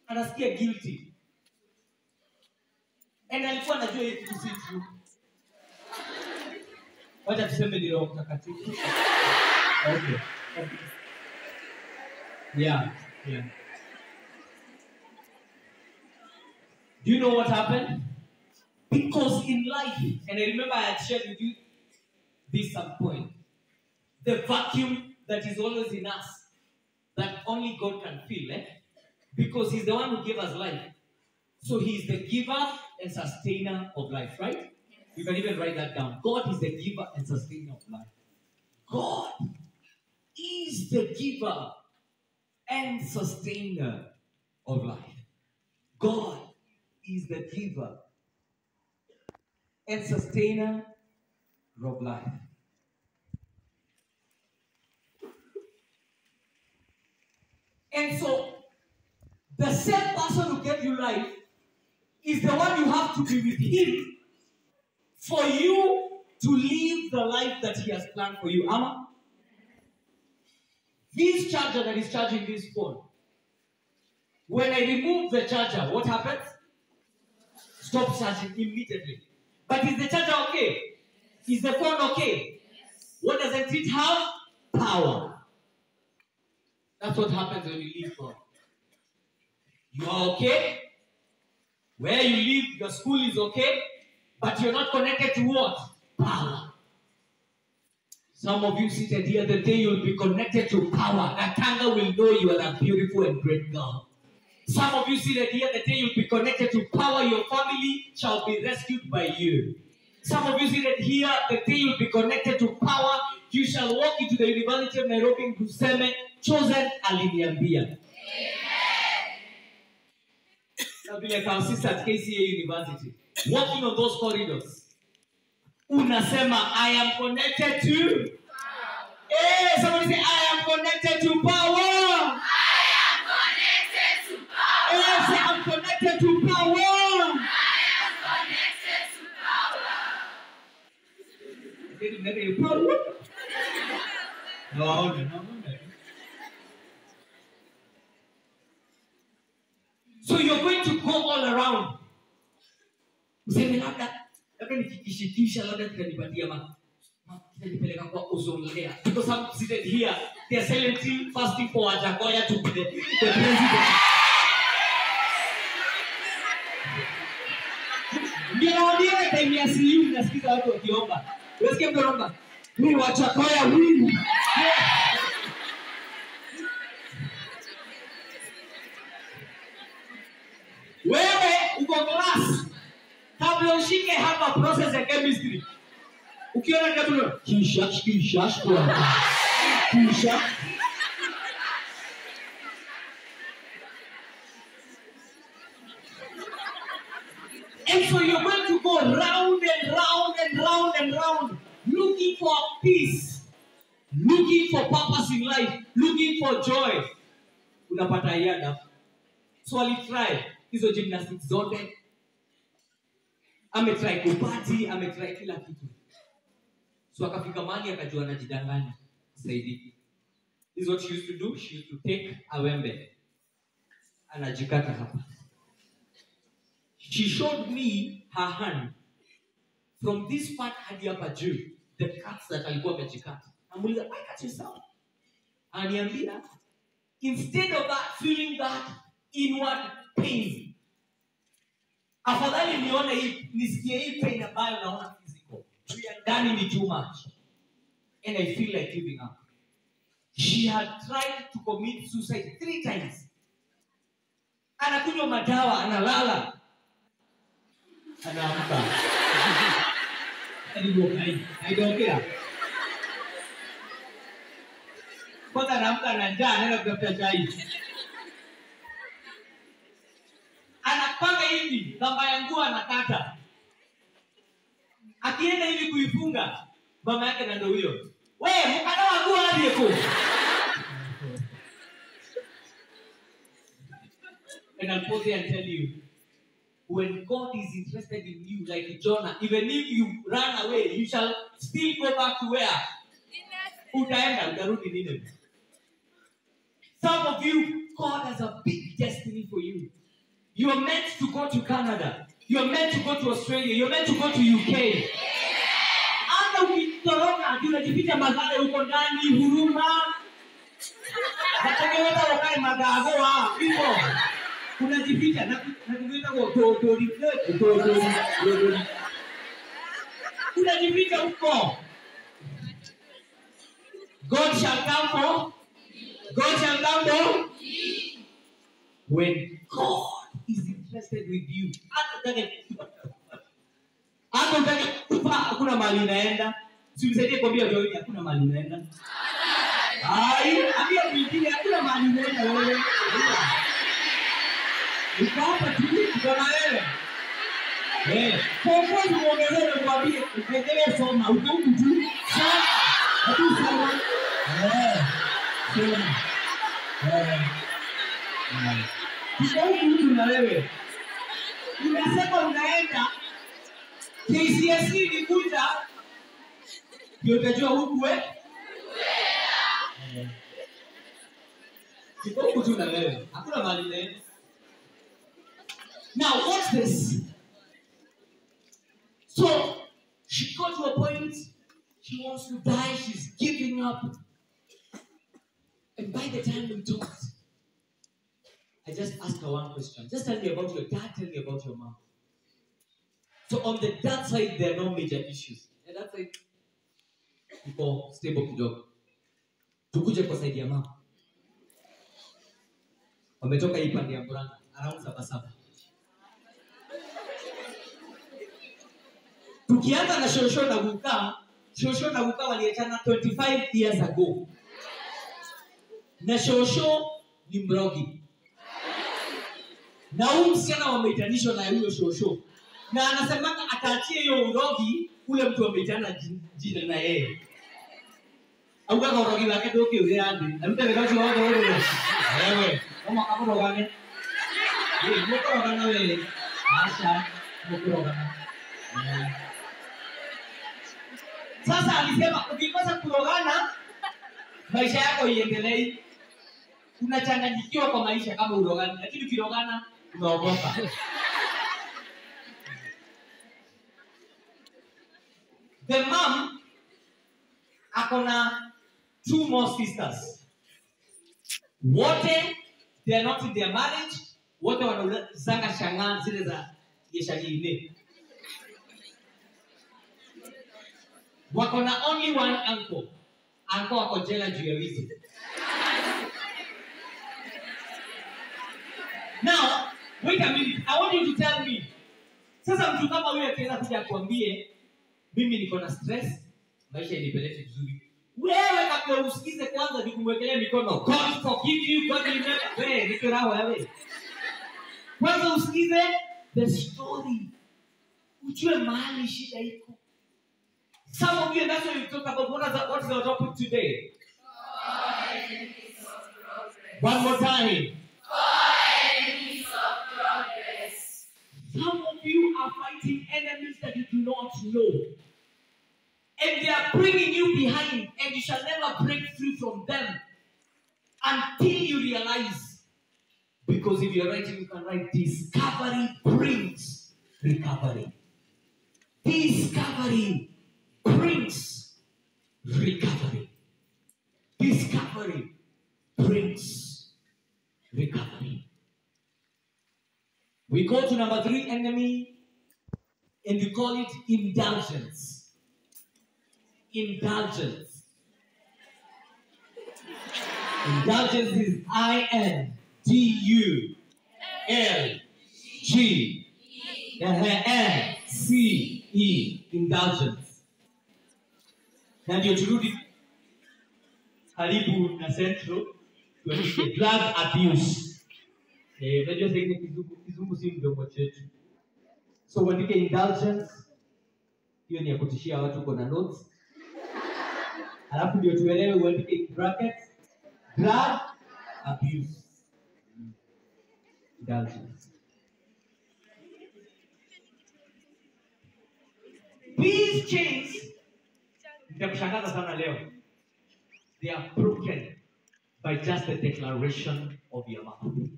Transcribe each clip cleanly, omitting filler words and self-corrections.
anasikia guilty. And alikuwa anajua hii kitu si true. Wacha tuseme ni Roho Mtakatifu. Okay. Yeah. Do you know what happened? Because in life, and I remember I had shared with you this some point, the vacuum that is always in us, that only God can fill, because He's the one who gave us life. So He is the giver and sustainer of life, right? You can even write that down. God is the giver and sustainer of life. God is the giver and sustainer of life. God is the giver and sustainer of life. And so, the same person who gave you life is the one you have to be with Him for you to live the life that He has planned for you. Amma? This charger that is charging this phone, when I remove the charger, what happens? Stop charging immediately. But is the charger okay? Is the phone okay? What doesn't it have? Power. That's what happens when you leave God. You are okay. Where you live, your school is okay. But you're not connected to what? Power. Some of you seated here, the day you'll be connected to power, Gatanga will know you are a beautiful and great girl. Some of you seated here, the day you'll be connected to power, your family shall be rescued by you. Some of you seated here, the day you'll be connected to power, you shall walk into the University of Nairobi and Chege Chosen aliniambia. I'll be like our sister at KCA University, walking on those corridors. Unasema, I am connected to power. Hey, somebody say, I am connected to power. I am connected to power. Hey, say, I'm connected to power. I am connected to power. No. So you're going to go all around. Useme labda nikikishikisha labda kitanipatia kitanipeleka kwa uzongelea. Because some seated here, they are silently fasting for Ajakoya to be the president. Ninaambia time ya CU nasikiza watu wakiomba. Unasikia mtu anaomba, "Ni Ajakoya win." Wewe uko class. Kabla ushike hapa process ya chemistry. Ukiona kabla kisha kwa. Kisha. And so you're going to go round and round and round and round, looking for peace, looking for purpose in life, looking for joy. Unapata yada. So I'll try hizo gymnastics zote. Ametry kupati, ametry kila kitu. So akafika mahali akajua anajidanganya. Saidi. This is what she used to do. She used to take a wembe. Anajikata hapa. She showed me her hand. From this part hadi hapa juu, the cuts that alikuwa amejikata. Namuuliza, why cut yourself? Aniambia, instead of that, feeling that inward pain, afadhali nione hii, nisikie hii pain ambayo naona physical. Ndani ni too much. And I feel like giving up. She had tried to commit suicide 3 times. Anakunywa madawa, analala. Anaamka. Haidokea. Kwanza anaamka na njaa, anaenda kutafuta chai. Anapanga hivi, kamba ya nguo anakata. Akienda hivi kuifunga, mama yake na ndio huyo. Wewe, mkana wa nguo hadi huko. And I'll pause here and tell you, when God is interested in you, like Jonah, even if you run away, you shall still go back to where? Utaenda, utarudi Nineveh. Some of you, God has a big destiny for you. You are meant to go to Canada. You are meant to go to Australia. You are meant to go to UK. Hata ukitoroka unajificha Mathare huko ndani Huruma. Nategemea wakae Magagoa hivyo. Unajificha na kuita kwa tori. Unajificha huko. God shall come for. When God is interested with you. Hata utake hakuna mahali unaenda. Simsaidie kwambia wewe hakuna mahali unaenda. Ambia mwingine hakuna mahali unaenda wewe. Uko hapa tu kwa wewe. Kwa muongelee mwambie uendelee soma. Uko huku tu. Soma. Hatu soma. Soma. Uko huku na wewe. Unasema unaenda KCSE ilikuja ndio utajua huku Siko huku tu na wewe. Hakuna mahali naenda. Now watch this. So she got to a point she wants to die, she's giving up. And by the time we talked, I just asked her one question. Just tell me about your dad, tell me about your mom. So on the dad side, there are no major issues. And that side, people stable kidogo. Tukuje kwa side ya mama. Wametoka hii pande ya Murang'a, around 7. Tukianza na Shosho na Guka waliachana 25 years ago. Na Shosho ni mrogi. Na huyu msichana wameitanishwa na huyo Shosho. Na anasema ataachie hiyo urogi ule mtu ameitana jina na yeye. Au kama urogi wake ndio kile andi. Amtaka kazi wao wewe. Kama urogane. Mko wewe. Asha, mko. Sasa alisema ukikosa kurogana maisha yako iendelee. Unachanganyikiwa kwa maisha kama urogani, lakini ukirogana unaogopa. The mom akona 2 more sisters. Wote they are not in their marriage. Wote wanazanga shangaa zile za yeshajine. Wakona only one uncle. Uncle wako jela juu ya wizi. Now, wait a minute. I want you to tell me. Sasa mtu kama huyu akiweza kuja kuambie mimi niko na stress, maisha inipeleke vizuri. Wewe kabla usikize kwanza nikumwekelea mikono. God forgive you, God will never. Wewe nikirao wewe. Kwanza usikize the story. Ujue mahali shida iko. Some of you, that's what you talk about. What is our topic today? One more time. Some of you are fighting enemies that you do not know. And they are bringing you behind. And you shall never break free from them. Until you realize. Because if you're writing, you can write, discovery brings recovery. Discovery brings recovery. Discovery brings recovery. We go to number 3 enemy, and we call it indulgence. Indulgence. Indulgence is INDULGENCE. Indulgence. Na ndio turudi karibu na central tuandike drug abuse. Unajua sasa kizungu si mdomo chetu. So uandike indulgence. Hiyo ni ya kutishia watu kwa notes. Alafu ndio tuelewe uandike brackets drug abuse. Indulgence. These chains, nitakushangaza sana leo. They are broken by just the declaration of your mouth.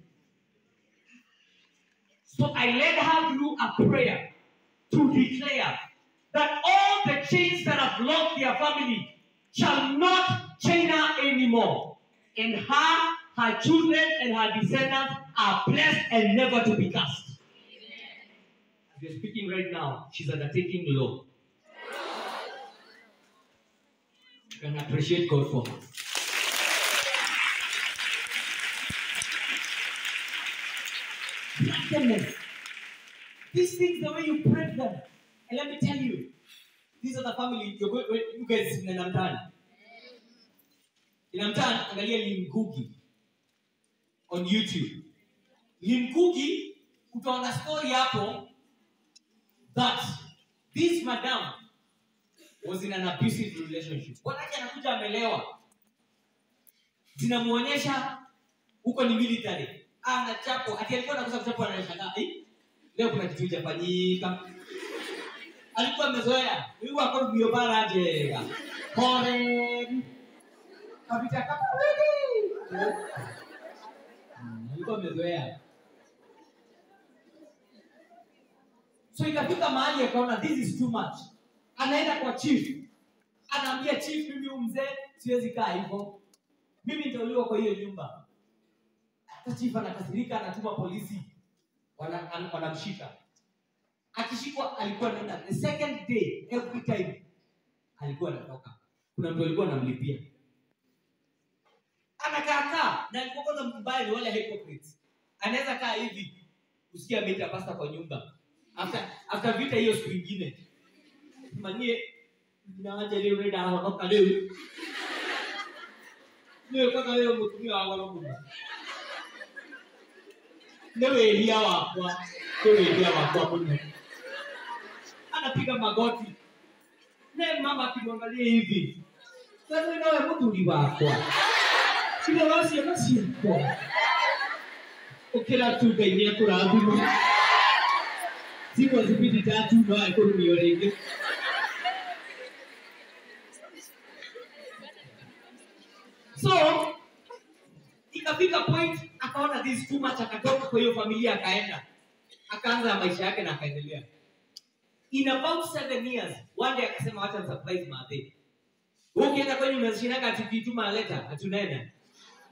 So I led her through a prayer to declare that all the chains that have locked their family shall not chain her anymore. And her children, and her descendants are blessed and never to be cast. As we're speaking right now, she's undertaking law. You can appreciate God for her. Brokenness. These things, the way you break them. And let me tell you, these are the family, you guys in Namtan. In Namtan, angalia Limkugi on YouTube. Limkugi, utaona story hapo that this madam was in an abusive relationship. Wanake anakuja amelewa. Zinamuonyesha huko ni military. Anachapo, ati alikuwa anakosa kuchapo anashangaa. Leo kuna kitu chafanyika. Alikuwa amezoea. Huyu wako biobara aje. Kore. Kabita kama wewe. Alikuwa amezoea. So ikafika mahali akaona this is too much. Anaenda kwa chief. Anaambia chief, mimi huyu mzee siwezi kaa hivyo. Mimi nitauliwa kwa hiyo nyumba. Hata chief anakasirika, anatuma polisi. Wanamshika. Akishikwa alikuwa anaenda the second day every time alikuwa anatoka. Kuna mtu alikuwa anamlipia. Anakaa na alikuwa kwanza mbaya ni wale hypocrites. Anaweza kaa hivi usikia mita pasta kwa nyumba. After vita hiyo siku nyingine. Manie naaje leo reda hapa leo. Leo kaka leo mtumia wa Mungu. Leo elia wako. Leo elia wako Mungu. Anapiga magoti. Na mama akimwangalia hivi. Sasa nawe mtu ni wako. Sio wasi basi kwa. Ukila tu gainia kurabu. Siku zipiti tatu na economy yorenge. So ikafika point akaona this too much, akatoka kwa hiyo familia akaenda. Akaanza maisha yake na akaendelea. In about 7 years, one day akasema wacha surprise mother. Wewe ukienda kwenye unashinaka atikituma leta, atunaenda.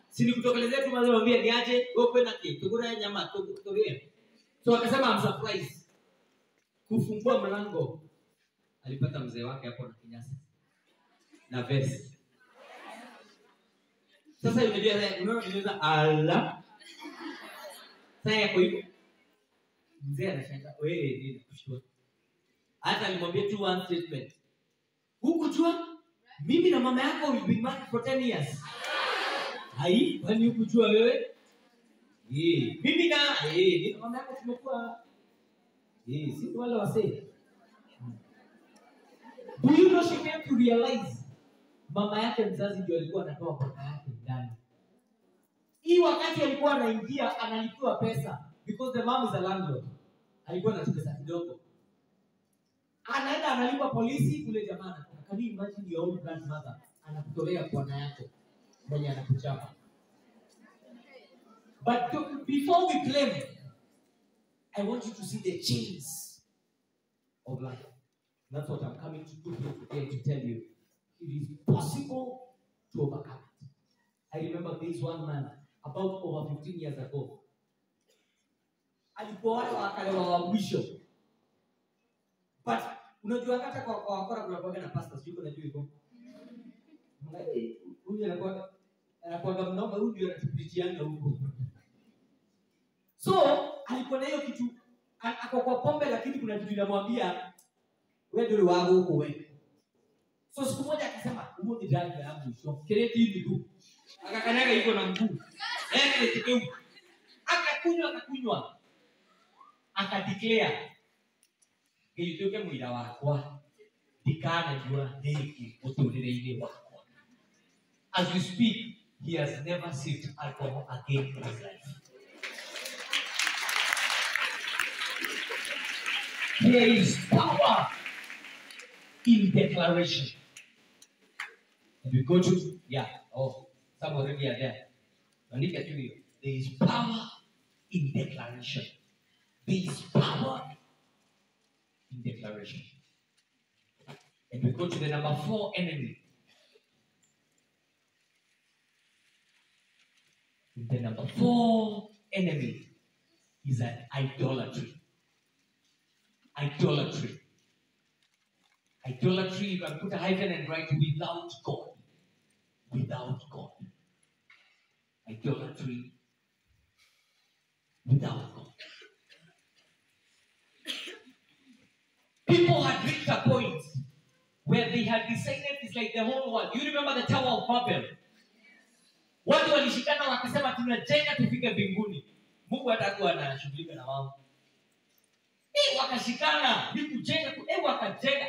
Sini kutokelezea tu mwanzo mwambie niaje, wewe kwenda tukura nyama tutorie. So akasema I'm surprised. Kufungua mlango alipata mzee wake hapo na kinyasa. Na vest. Sasa unajua ala. Sasa yako hivyo. Mzee anashangaa, wewe nini kushtua? Hata alimwambia tu one statement. Hukujua mimi na mama yako we've been married for 10 years. Hai, kwani hukujua wewe? Mimi na mama yako tumekuwa si wale wasee. Do you know she came to realize mama yake mzazi ndio alikuwa anatoa pesa yake ndani. Hii wakati alikuwa anaingia analipiwa pesa because the mom is a landlord. Alikuwa anachukua pesa kidogo. Anaenda analipa polisi kule jamaa anatoka. Can you imagine your own grandmother anakutolea bwana yako mwenye anakuchapa? But before we claim, I want you to see the chains of life. That's what I'm coming to do here today to tell you. It is possible to overcome it. I remember this one man about over 15 years ago. Alikuwa wale wakalewa wa mwisho. But unajua hata kwa wakora kuna na pastors yuko na juu huyu anakuwa mnaomba huyu ndio anatupichianga huko. So alikuwa na hiyo kitu akakuwa pombe, lakini kuna kitu inamwambia wewe ndio wako huko wewe. So siku moja akasema huo ni drive yangu sio kireti hivi tu. Akakanyaga yuko na mguu. Kile akakunywa. Akadeclare ilitoke mwila wako. Dikana jua hiki utulireine wako. As we speak, he has never sipped alcohol again in his life. There is power in declaration. And we go to, some already are there. There is power in declaration. There is power in declaration. And we go to the number 4 enemy. The number 4 enemy is an idolatry. Idolatry. Idolatry, you can put a hyphen and write without God. Without God. Idolatry without God. People had reached a point where they had decided it's like the whole world. You remember the Tower of Babel? Watu walishikana wakasema tunajenga tufike mbinguni. Mungu atakuwa anashughulika na wao. Wakashikana, ni kujenga, wakajenga.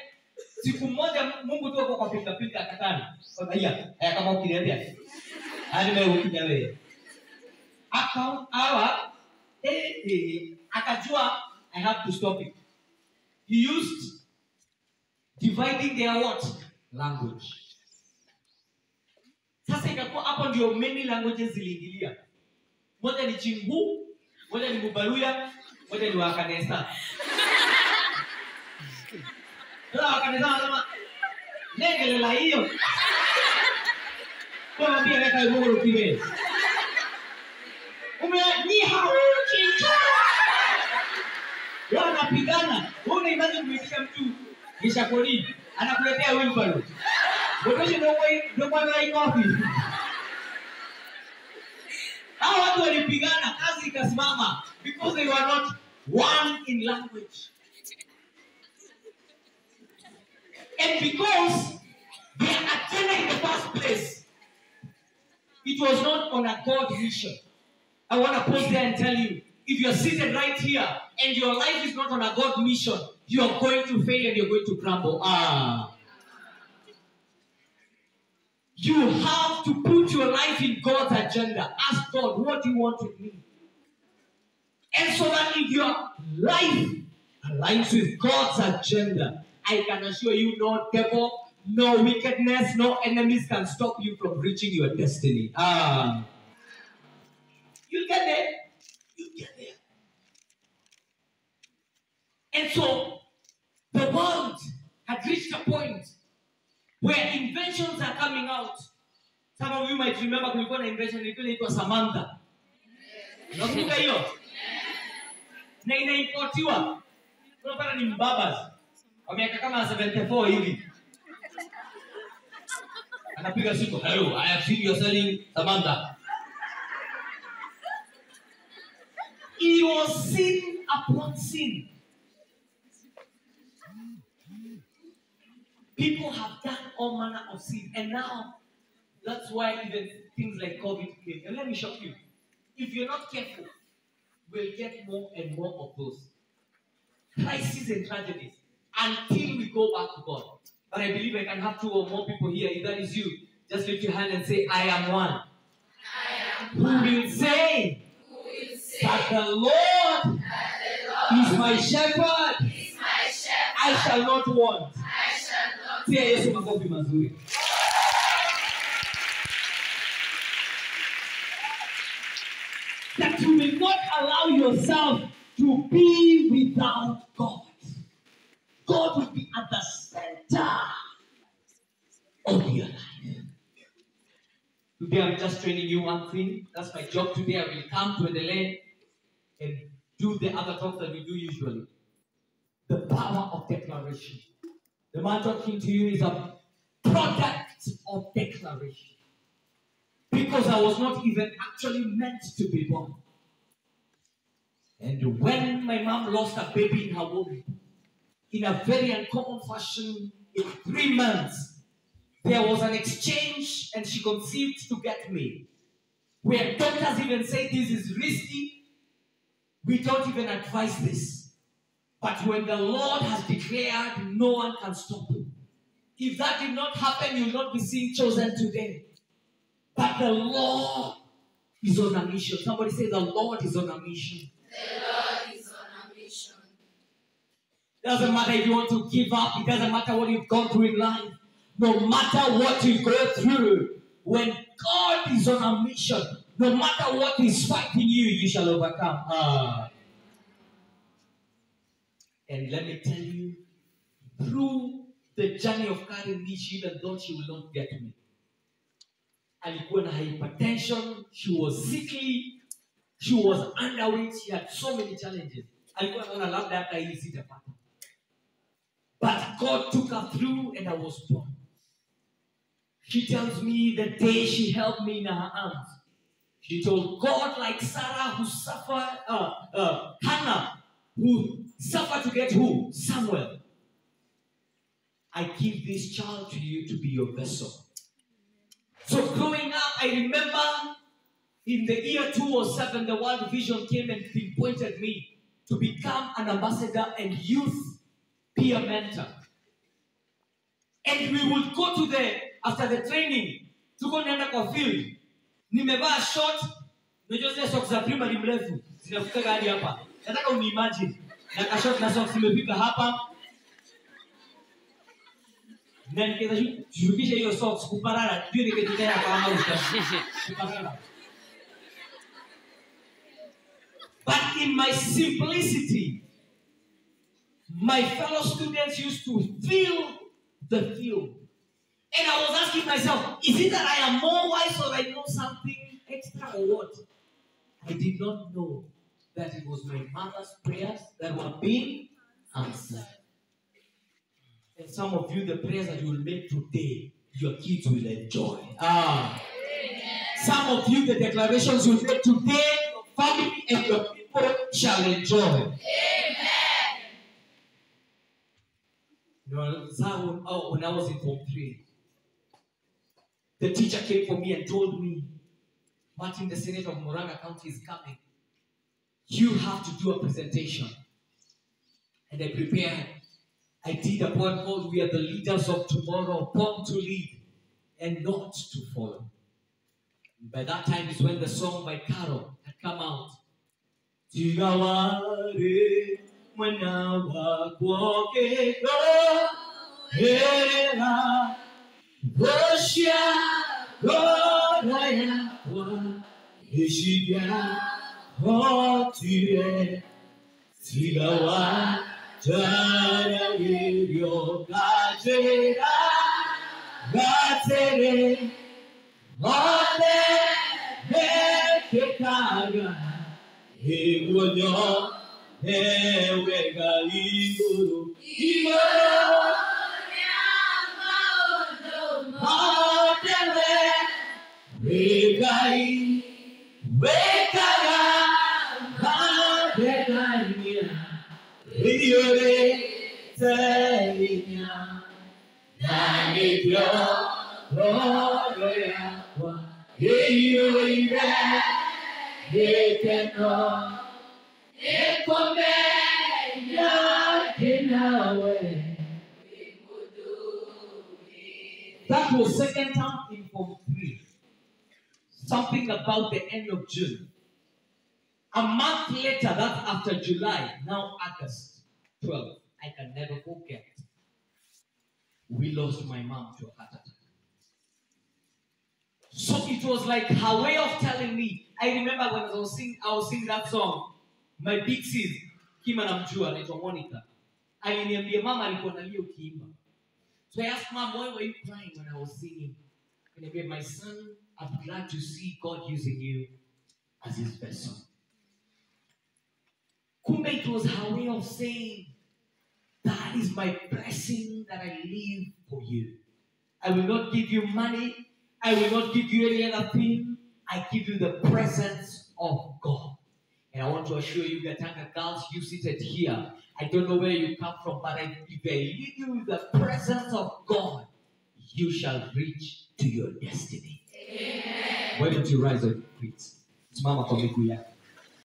Siku moja Mungu tu kwa pika akakana. Sasa haya kama ukiniambia. Hadi wewe ukija wewe. Akajua I have to stop it. He used dividing their what? Language. Sasa ikakuwa hapo ndio many languages ziliingilia. Moja ni Chingu, moja ni Mubaruya, moja ni Wakanesa. Sasa Wakanesa wanasema ngele la hiyo. Kwa pia weka Mungu kile. Ni hao Chingu. Wanapigana. Wewe imagine kuitisha mtu kisha kodi anakuletea wheelbarrow. Because ndio bwana ikofi. Hao watu walipigana, kazi ikasimama because they were not one in language. And because their agenda in the first place, it was not on a God mission. I want to pause there and tell you, if you're seated right here and your life is not on a God mission, you are going to fail and you're going to crumble. You have to put your life in God's agenda. Ask God, what do you want with me? And so that if your life aligns with God's agenda, I can assure you no devil, no wickedness, no enemies can stop you from reaching your destiny. You get there. You get there. And so, the world had reached a point where inventions are coming out. Some of you might remember kulikuwa na invention inaitwa Samantha. Unakumbuka hiyo? Na inaimportiwa. Unapata ni mbabas. Wa miaka kama 74 hivi. Anapiga simu, "Hello, I have seen you selling Samantha." It was sin upon sin. People have done all manner of sin, and now that's why even things like COVID came. And let me shock you: if you're not careful, we'll get more and more of those crises and tragedies until we go back to God. But I believe I can have 2 or more people here. If that is you, just lift your hand and say, "I am one." Who will say that the Lord is my shepherd? I shall not want. Yesu makofi mazuri. That you will not allow yourself to be without God. God will be at the center of your life. Today I'm just training you one thing. That's my job today. I will come to the land and do the other talks that we do usually. The power of declaration. The man talking to you is a product of declaration. Because I was not even actually meant to be born. And when my mom lost a baby in her womb, in a very uncommon fashion, in 3 months, there was an exchange and she conceived to get me. Where doctors even say this is risky, we don't even advise this. But when the Lord has declared, no one can stop him. If that did not happen, you will not be seeing Chosen today. But the Lord is on a mission. Somebody say, the Lord is on a mission. The Lord is on a mission. Doesn't matter if you want to give up. It doesn't matter what you've gone through in life. No matter what you go through, when God is on a mission, no matter what is fighting you, you shall overcome. And let me tell you, through the journey of carrying me, she even thought she will not get me. Alikuwa na hypertension, she was sickly, she was underweight, she had so many challenges. Alikuwa anaona labda hata hii sitapata. But God took her through and I was born. She tells me the day she held me in her arms, she told God, like Sarah who suffered, Hannah who suffered to get who? Samuel. I give this child to you to be your vessel. So growing up, I remember in the year 2007, the World Vision came and pinpointed me to become an ambassador and youth peer mentor. And we would go to after the training, tuko naenda kwa field. Nimevaa short, najua zile socks za primary mrefu, zinafika hadi hapa. Nataka uniimagine, na ka short na socks zimefika hapa. Na nikiweza shukisha hiyo socks kuparara, ndio nikitokea kama kuparara. But in my simplicity, my fellow students used to feel the field. And I was asking myself, is it that I am more wise or I know something extra or what? I did not know that it was my mother's prayers that were being answered. And some of you, the prayers that you will make today, your kids will enjoy. Some of you, the declarations you make today, your family and your people shall enjoy. Amen. You know, when I was in Form 3, the teacher came for me and told me, Martin, the Senate of Moranga County is coming. You have to do a presentation. And I prepared. I did a poem called We Are the Leaders of Tomorrow, born to lead and not to follow. By that time is when the song by Carol had come out. Tigaware mwana wakoke hera Boshia Goraya Ishibia Hotire Tigawa Jara Yo Gajera Gatere Mone Hekekaga Hegwonyo Hewega Igoro Igoro Wegai, Wekaya, Wekaya, Yore, Telinya, Nanityo, Roya, Yore, Yekeno, Ekome, Yakinawe. That was second time in Form 3. Something about the end of June. A month later, that's after July, now August 12th. I can never forget. We lost my mom to a heart attack. So it was like her way of telling me. I remember when I was singing that song, my big sis, Kima namjua, anaitwa Monica. Aliniambia mama alikuwa analia ukiimba. So I asked Mom, why were you crying when I was singing? And I said, my son, I'm glad to see God using you as his vessel. Kumbe, it was her way of saying, that is my blessing that I leave for you. I will not give you money. I will not give you any other thing. I give you the presence of God. And I want to assure you, Gatanga Girls, you seated here. I don't know where you come from, but if I leave you with the presence of God, you shall reach to your destiny. Amen. Why don't you rise on your feet? Simama kwa miguu yako.